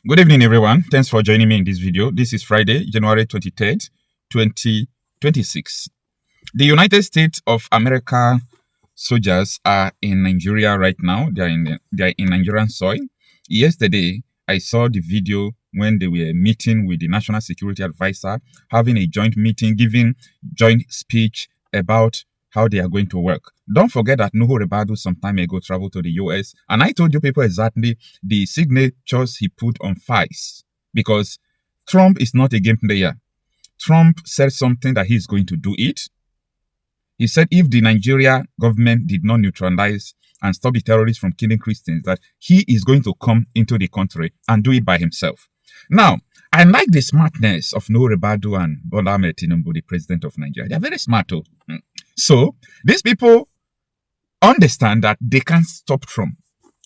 Good evening, everyone. Thanks for joining me in this video. This is Friday, January 23rd, 2026. The United States of America soldiers are in Nigeria right now. They are in Nigerian soil. Yesterday, I saw the video when they were meeting with the National Security Advisor, having a joint meeting, giving joint speech about how they are going to work. Don't forget that Nuhu Ribadu some time ago traveled to the US, and I told you people exactly the signatures he put on files, because Trump is not a game player. Trump said something that he's going to do it. He said if the Nigeria government did not neutralize and stop the terrorists from killing Christians, that he is going to come into the country and do it by himself. Now, I like the smartness of Nuhu Ribadu and Bola Ahmed Tinubu, the president of Nigeria. They are very smart too. So, these people understand that they can't stop Trump.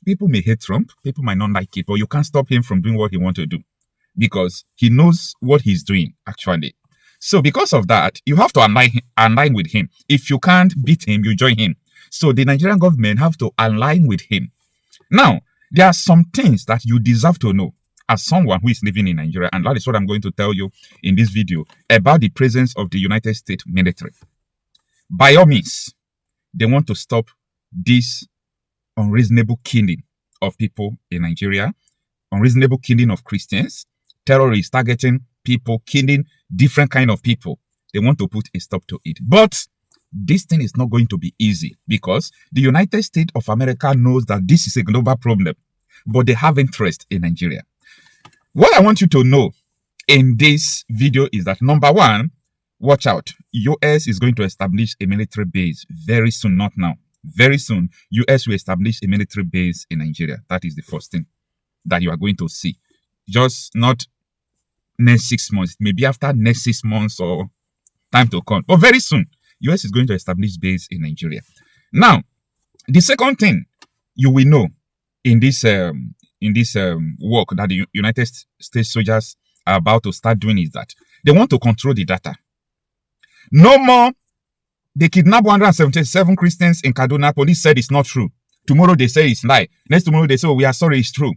People may hate Trump, people might not like it, but you can't stop him from doing what he wants to do because he knows what he's doing, actually. So, because of that, you have to align with him. If you can't beat him, you join him. So, the Nigerian government have to align with him. Now, there are some things that you deserve to know as someone who is living in Nigeria, and that is what I'm going to tell you in this video about the presence of the United States military. By all means, they want to stop this unreasonable killing of people in Nigeria, unreasonable killing of Christians, terrorists targeting people, killing different kind of people. They want to put a stop to it. But this thing is not going to be easy because the United States of America knows that this is a global problem, but they have interest in Nigeria. What I want you to know in this video is that, number one, watch out. US is going to establish a military base very soon, not now. Very soon, US will establish a military base in Nigeria. That is the first thing that you are going to see. Just not next 6 months. Maybe after next 6 months or time to come. But very soon, US is going to establish base in Nigeria. Now, the second thing you will know in this work that the United States soldiers are about to start doing is that they want to control the data. No more, they kidnapped 177 Christians in Kaduna. Police said it's not true. Tomorrow they say it's lie. Next tomorrow they say, oh, we are sorry, it's true.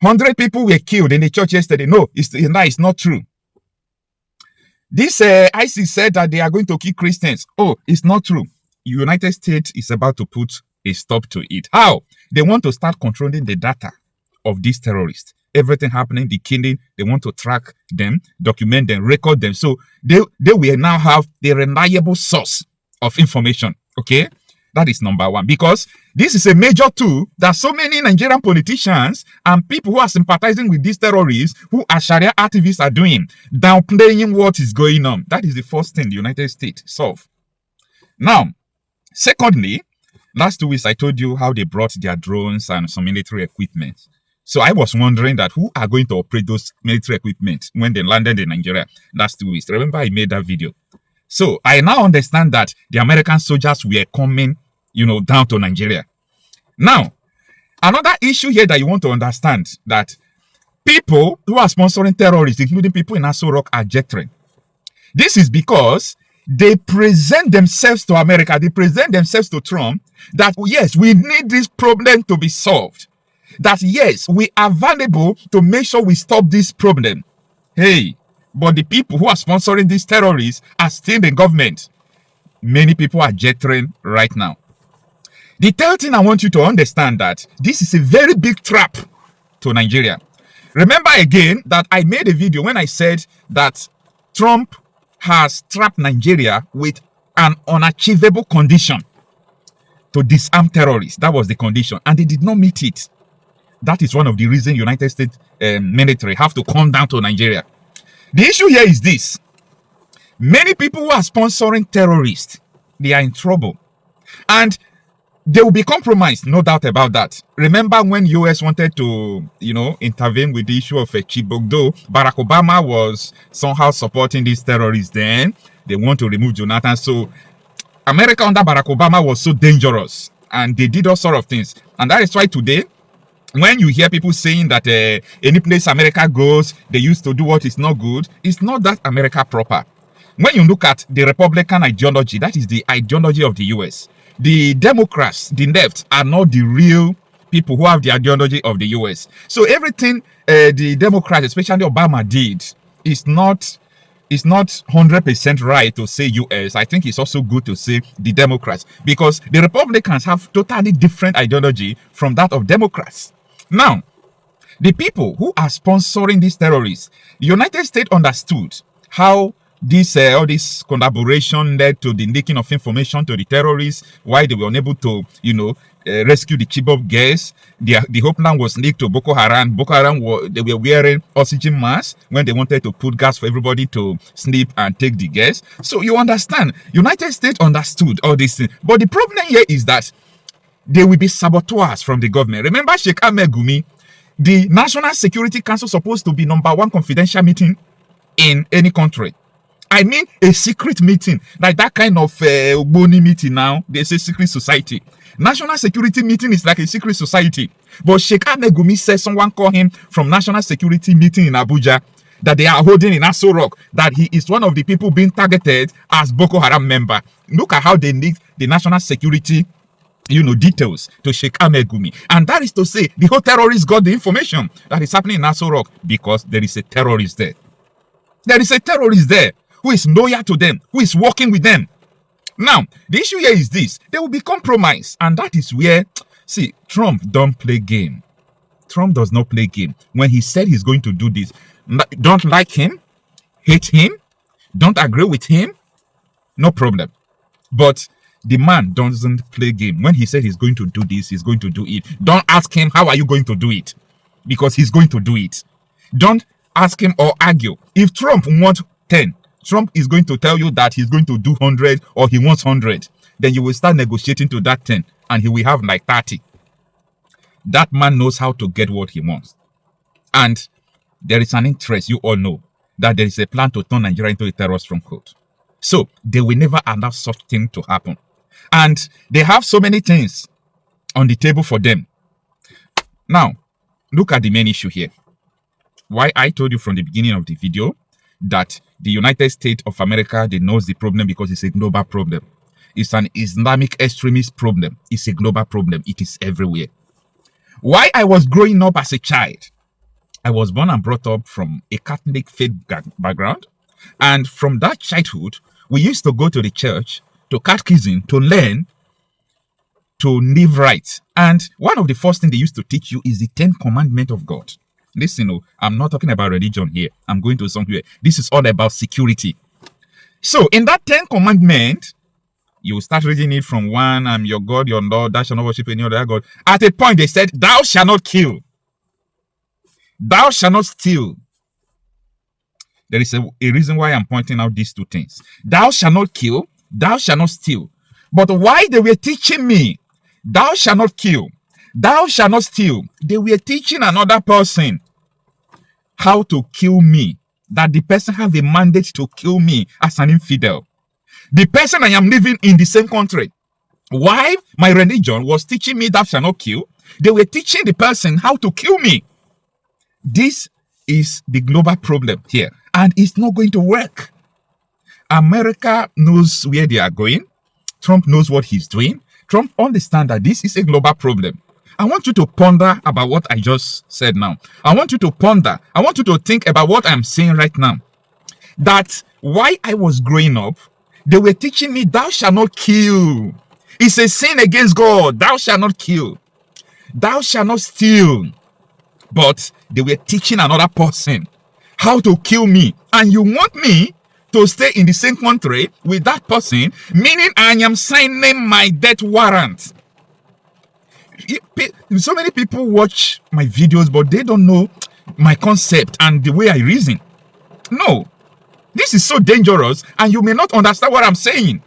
100 people were killed in the church yesterday. No, it's a lie, it's not true. This ISIS said that they are going to kill Christians. Oh, it's not true. United States is about to put a stop to it. How? They want to start controlling the data of these terrorists. Everything happening, the killing, they want to track them, document them, record them. So they will now have the reliable source of information. Okay? That is number one. Because this is a major tool that so many Nigerian politicians and people who are sympathizing with these terrorists, who are Sharia activists, are doing, downplaying what is going on. That is the first thing the United States solve. Now, secondly, last 2 weeks I told you how they brought their drones and some military equipment. So I was wondering that who are going to operate those military equipment when they landed in Nigeria last 2 weeks. Remember I made that video. So I now understand that the American soldiers were coming, down to Nigeria. Now, another issue here that you want to understand, that people who are sponsoring terrorists, including people in Aso Rock, are jettering. This is because they present themselves to America, they present themselves to Trump, that yes, we need this problem to be solved. That yes, we are valuable to make sure we stop this problem. Hey, but the people who are sponsoring these terrorists are still in government. Many people are jettering right now. The third thing I want you to understand, that this is a very big trap to Nigeria. Remember again that I made a video when I said that Trump has trapped Nigeria with an unachievable condition to disarm terrorists. That was the condition, and they did not meet it. That is one of the reasons United States military have to come down to Nigeria. The issue here is this. Many people who are sponsoring terrorists, they are in trouble. And they will be compromised, no doubt about that. Remember when US wanted to, intervene with the issue of Chibok, though Barack Obama was somehow supporting these terrorists then. They want to remove Jonathan. So America under Barack Obama was so dangerous. And they did all sorts of things. And that is why today, when you hear people saying that any place America goes, they used to do what is not good, it's not that America proper. When you look at the Republican ideology, that is the ideology of the US. The Democrats, the left, are not the real people who have the ideology of the US. So everything the Democrats, especially Obama, did is not 100% right to say US. I think it's also good to say the Democrats, because the Republicans have totally different ideology from that of Democrats. Now, the people who are sponsoring these terrorists, the United States understood how this all this collaboration led to the leaking of information to the terrorists, why they were unable to, rescue the Chibok girls. The homeland was leaked to Boko Haram. Boko Haram they were wearing oxygen masks when they wanted to put gas for everybody to sleep and take the gas. So you understand, United States understood all these things. But the problem here is that there will be saboteurs from the government. Remember Sheikh Ahmed Gumi, the National Security Council supposed to be #1 confidential meeting in any country. I mean a secret meeting, like that kind of Ogboni meeting now. They say secret society. National security meeting is like a secret society. But Sheikh Ahmed Gumi says someone called him from National Security meeting in Abuja that they are holding in Aso Rock, that he is one of the people being targeted as Boko Haram member. Look at how they leaked the national security details to Sheikh Ahmed Gumi. And that is to say, the whole terrorists got the information that is happening in Aso Rock because there is a terrorist there. There is a terrorist there who is loyal to them, who is working with them. Now, the issue here is this. There will be compromise. And that is where, see, Trump don't play game. Trump does not play game. When he said he's going to do this, don't like him, hate him, don't agree with him, no problem. But the man doesn't play game. When he said he's going to do this, he's going to do it. Don't ask him, how are you going to do it? Because he's going to do it. Don't ask him or argue. If Trump wants 10, Trump is going to tell you that he's going to do 100 or he wants 100. Then you will start negotiating to that 10 and he will have like 30. That man knows how to get what he wants. And there is an interest, you all know, that there is a plan to turn Nigeria into a terror stronghold. So they will never allow such thing to happen. And they have so many things on the table for them. Now, look at the main issue here. Why I told you from the beginning of the video that the United States of America, they knows the problem because it's a global problem. It's an Islamic extremist problem. It's a global problem. It is everywhere. Why I was growing up as a child, I was born and brought up from a Catholic faith background. And from that childhood, we used to go to the church, to catechism, to learn, to live right. And one of the first things they used to teach you is the 10 commandments of God. Listen, I'm not talking about religion here. I'm going to somewhere. This is all about security. So in that 10 commandments, you start reading it from 1, I'm your God, your Lord, thou shalt not worship any other God. At a point, they said, thou shalt not kill. Thou shalt not steal. There is a reason why I'm pointing out these two things. Thou shalt not kill, thou shalt not steal. But why they were teaching me, thou shalt not kill, thou shalt not steal, they were teaching another person how to kill me. That the person has a mandate to kill me as an infidel. The person I am living in the same country. Why my religion was teaching me thou shalt not kill, they were teaching the person how to kill me. This is the global problem here. And it's not going to work. America knows where they are going. Trump knows what he's doing. Trump understands that this is a global problem. I want you to ponder about what I just said now. I want you to ponder. I want you to think about what I'm saying right now. That while I was growing up, they were teaching me, thou shalt not kill. It's a sin against God. Thou shalt not kill. Thou shalt not steal. But they were teaching another person how to kill me. And you want me to stay in the same country with that person, meaning I am signing my death warrant. So many people watch my videos, but they don't know my concept and the way I reason. No, this is so dangerous, and you may not understand what I'm saying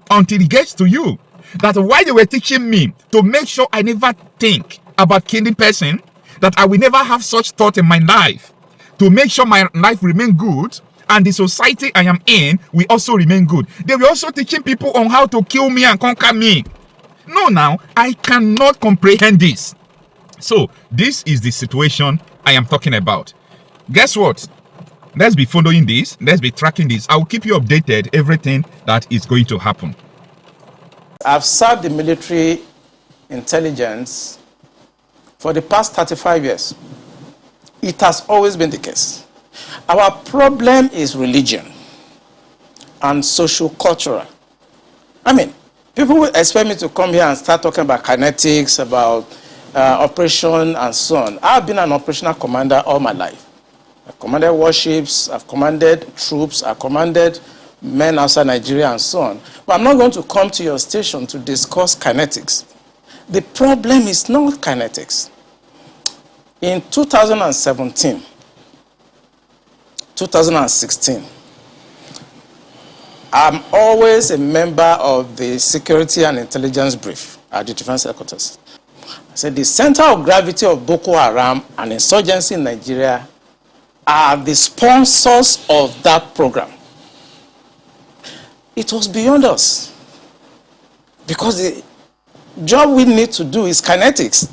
until it gets to you. That's why they were teaching me to make sure I never think about killing person, that I will never have such thought in my life, to make sure my life remain good and the society I am in will also remain good. They were also teaching people on how to kill me and conquer me. No, now, I cannot comprehend this. So, this is the situation I am talking about. Guess what? Let's be following this. Let's be tracking this. I'll keep you updated everything that is going to happen. I've served the military intelligence for the past 35 years. It has always been the case. Our problem is religion and social-cultural. I mean, people will expect me to come here and start talking about kinetics, about operation and so on. I've been an operational commander all my life. I've commanded warships, I've commanded troops, I've commanded men outside Nigeria and so on. But I'm not going to come to your station to discuss kinetics. The problem is not kinetics. In 2017, 2016, I'm always a member of the Security and Intelligence Brief at the Defense Headquarters. I said the center of gravity of Boko Haram and insurgency in Nigeria are the sponsors of that program. It was beyond us. Because the job we need to do is kinetics.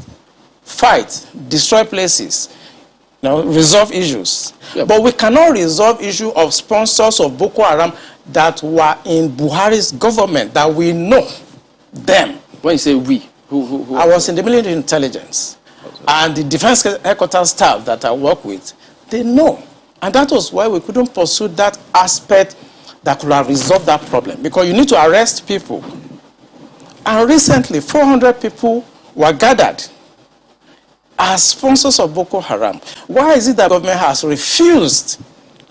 Fight, destroy places, resolve issues. Yep. But we cannot resolve issue of sponsors of Boko Haram that were in Buhari's government, that we know them. When you say we, who I was in the military intelligence. Okay. And the defense headquarters staff that I work with, they know. And that was why we couldn't pursue that aspect that could have resolved that problem. Because you need to arrest people. And recently, 400 people were gathered as sponsors of Boko Haram. Why is it that the government has refused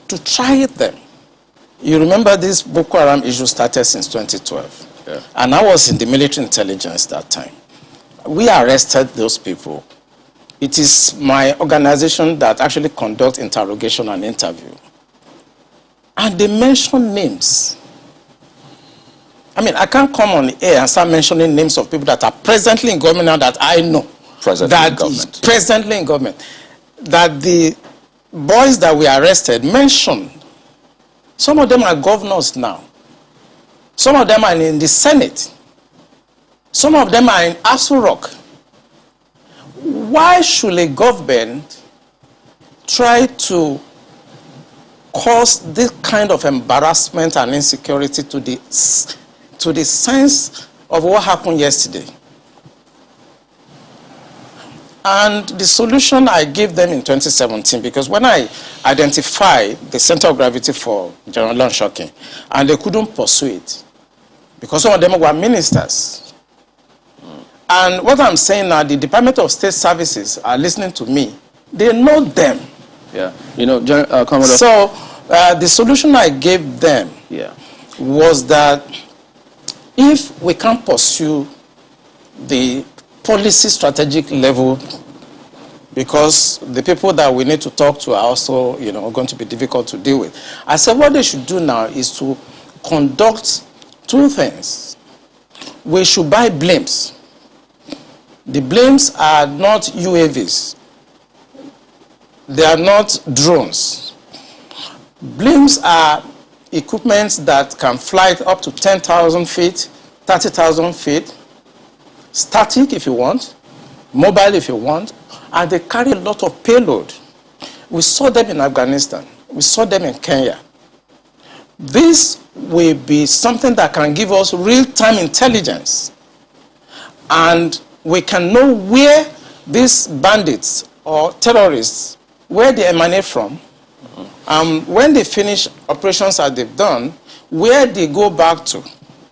to try them? You remember this Boko Haram issue started since 2012. Yeah. And I was in the military intelligence that time. We arrested those people. It is my organization that actually conducts interrogation and interview. And they mention names. I mean, I can't come on the air and start mentioning names of people that are presently in government now that I know. Presently in government. That the boys that we arrested mentioned. Some of them are governors now. Some of them are in the Senate. Some of them are in Aso Rock. Why should a government try to cause this kind of embarrassment and insecurity to the sense of what happened yesterday? And the solution I gave them in 2017, because when I identified the center of gravity for General Shocking, and they couldn't pursue it, because some of them were ministers. And what I'm saying now, the Department of State Services are listening to me. They know them. Yeah, Commodore. So the solution I gave them was that if we can't pursue the policy strategic level, because the people that we need to talk to are also, going to be difficult to deal with. I said what they should do now is to conduct two things. We should buy blimps. The blimps are not UAVs. They are not drones. Blimps are equipment that can fly up to 10,000 feet, 30,000 feet, static if you want, mobile if you want, and they carry a lot of payload. We saw them in Afghanistan. We saw them in Kenya. This will be something that can give us real-time intelligence. And we can know where these bandits or terrorists, where they emanate from, when they finish operations that they've done, where they go back to.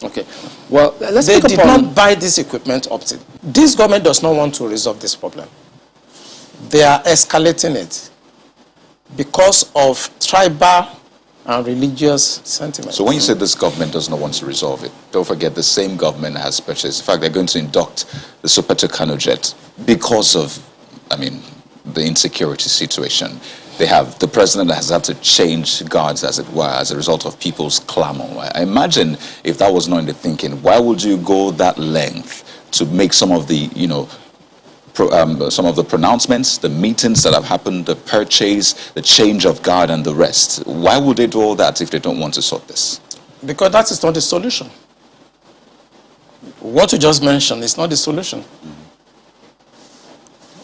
Okay. Well, they did not buy this equipment up to. This government does not want to resolve this problem. They are escalating it because of tribal and religious sentiments. So when you say this government does not want to resolve it, don't forget the same government has purchased. In fact, they're going to induct the Super Kanu jet because of, the insecurity situation. They have, the president has had to change guards, as it were, as a result of people's clamor. I imagine if that was not in the thinking, why would you go that length to make some of the, some of the pronouncements, the meetings that have happened, the purchase, the change of guard and the rest? Why would they do all that if they don't want to sort this? Because that is not the solution. What you just mentioned is not the solution.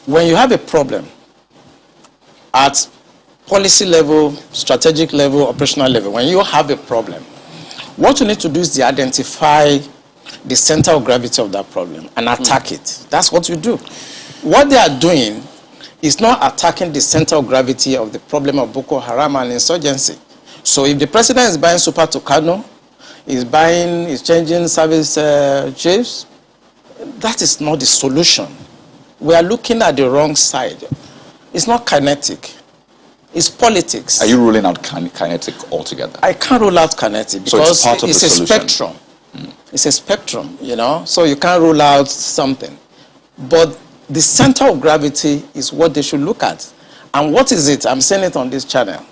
When you have a problem at policy level, strategic level, operational level, when you have a problem, what you need to do is to identify the center of gravity of that problem and attack it. That's what you do. What they are doing is not attacking the center of gravity of the problem of Boko Haram and insurgency. So if the president is buying super to Kanu, is changing service chiefs, that is not the solution. We are looking at the wrong side. It's not kinetic. It's politics. Are you ruling out kinetic altogether? I can't rule out kinetic because so it's a spectrum. It's a spectrum, you know, so you can't rule out something. But the center of gravity is what they should look at. And what is it? I'm saying it on this channel.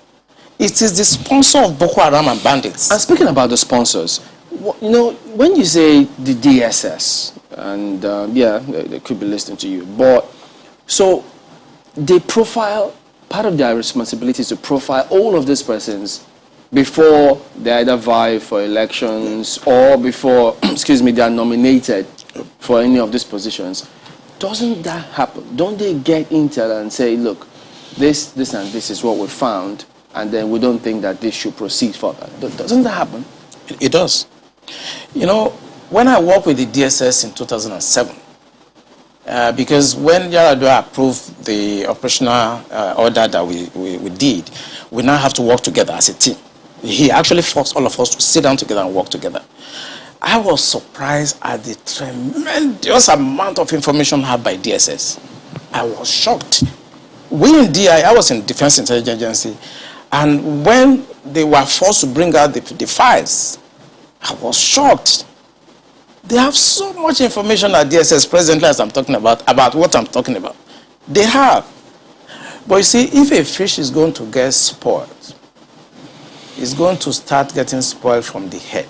It is the sponsor of Boko Haram and bandits. And speaking about the sponsors, you know, when you say the DSS, and yeah, they could be listening to you, but so they profile, part of their responsibility is to profile all of these persons before they either vie for elections or before, excuse me, they are nominated for any of these positions. Doesn't that happen? Don't they get intel and say, look, this and this is what we found, and then we don't think that this should proceed further? Doesn't that happen? It does. You know, when I worked with the DSS in 2007, because when Yaradua approved the operational order that we did, we now have to work together as a team. He actually forced all of us to sit down together and work together. I was surprised at the tremendous amount of information had by DSS. I was shocked. We in DI, I was in Defense Intelligence Agency, and when they were forced to bring out the files, I was shocked. They have so much information at DSS presently as I'm talking about what I'm talking about. They have. But you see, if a fish is going to get spoiled, it's going to start getting spoiled from the head.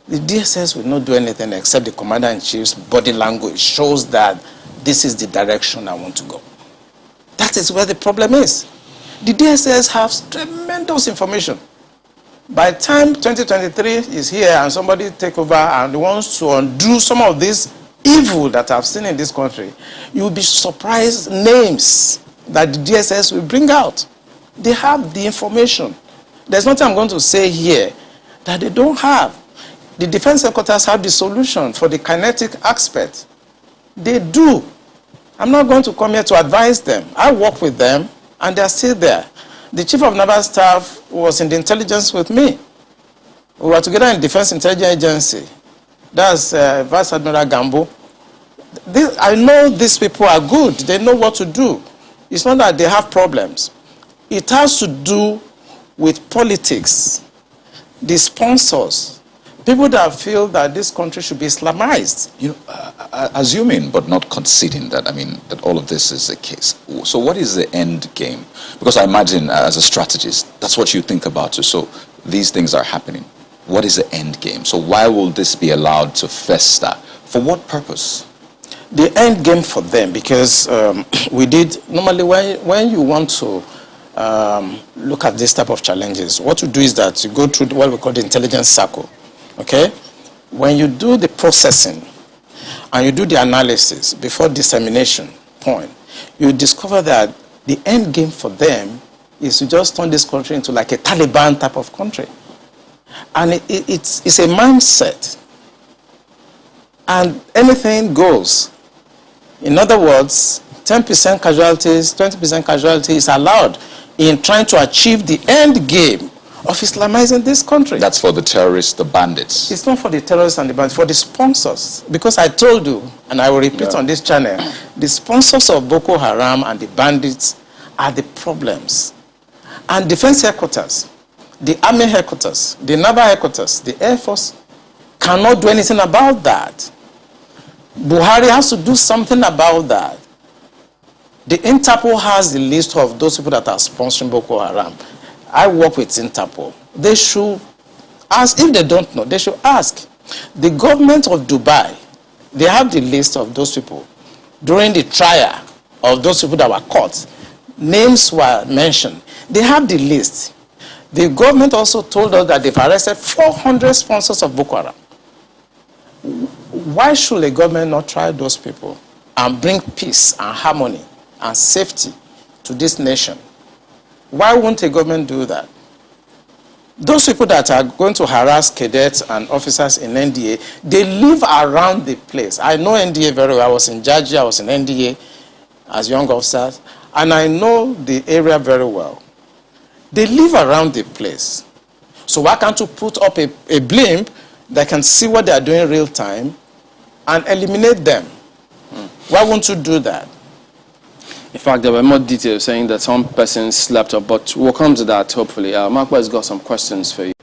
The DSS will not do anything except the Commander-in-Chief's body language shows that this is the direction I want to go. That is where the problem is. The DSS has tremendous information. By the time 2023 is here and somebody take over and wants to undo some of this evil that I've seen in this country, you'll be surprised names that the DSS will bring out. They have the information. There's nothing I'm going to say here that they don't have. The defense headquarters have the solution for the kinetic aspect. They do. I'm not going to come here to advise them. I work with them and they're still there. The chief of naval staff was in the intelligence with me. We were together in Defense Intelligence Agency. That's Vice Admiral Gambo. I know these people are good. They know what to do. It's not that they have problems. It has to do with politics, the sponsors, people that feel that this country should be Islamized. You know, assuming but not conceding that, I mean, that all of this is the case. So what is the end game? Because I imagine as a strategist, that's what you think about too. So these things are happening. What is the end game? So why will this be allowed to fester? For what purpose? The end game for them, because we did, normally when you want to look at this type of challenges, what you do is that you go through what we call the intelligence circle. Okay? When you do the processing and you do the analysis before dissemination point, you discover that the end game for them is to just turn this country into like a Taliban type of country. And it's a mindset. And anything goes. In other words, 10% casualties, 20% casualties is allowed in trying to achieve the end game of Islamizing this country. That's for the terrorists, the bandits. It's not for the terrorists and the bandits, for the sponsors. Because I told you, and I will repeat on this channel, the sponsors of Boko Haram and the bandits are the problems. And defense headquarters, the army headquarters, the naval headquarters, the air force cannot do anything about that. Buhari has to do something about that. The Interpol has the list of those people that are sponsoring Boko Haram. I work with Interpol. They should ask, if they don't know, they should ask. The government of Dubai, they have the list of those people. During the trial of those people that were caught, names were mentioned. They have the list. The government also told us that they've arrested 400 sponsors of Boko Haram. Why should the government not try those people and bring peace and harmony and safety to this nation? Why won't a government do that? those people that are going to harass cadets and officers in NDA, they live around the place. I know NDA very well. I was in Georgia, I was in NDA as young officers, and I know the area very well. They live around the place. So why can't you put up a blimp that can see what they are doing in real time and eliminate them? Why won't you do that? In fact, there were more details saying that some persons slept up, but we'll come to that hopefully. Mark has got some questions for you.